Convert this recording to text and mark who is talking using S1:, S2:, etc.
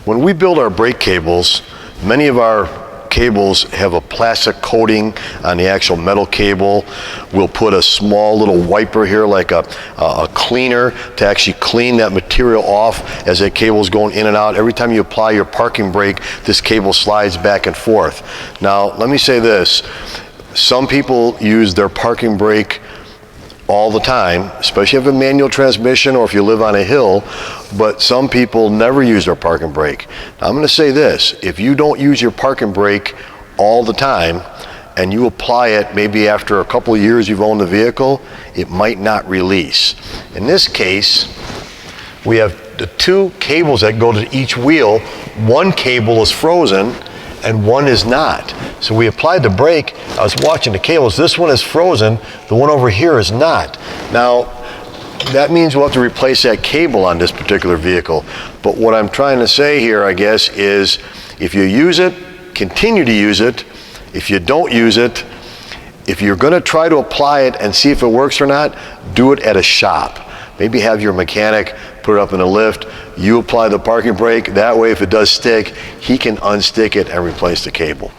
S1: When we build our brake cables, many of our cables have a plastic coating on the actual metal cable. We'll put a small little wiper here, like a cleaner, to actually clean that material off as that cable is going in and out. Every time you apply your parking brake, this cable slides back and forth. Now, let me say this. Some people use their parking brake all the time, especially if you have a manual transmission or if you live on a hill, but some people never use their parking brake. Now, I'm going to say this: if you don't use your parking brake all the time and you apply it maybe after a couple of years you've owned the vehicle, it might not release. In this case, we have the two cables that go to each wheel. One cable is frozen and one is not. So we applied the brake. I was watching the cables. This one is frozen. The one over here is not. Now, that means we'll have to replace that cable on this particular vehicle. But what I'm trying to say here, I guess, is if you use it, continue to use it. If you don't use it, if you're going to try to apply it and see if it works or not, do it at a shop. Maybe have your mechanic put it up in a lift. You apply the parking brake. That way, if it does stick, he can unstick it and replace the cable.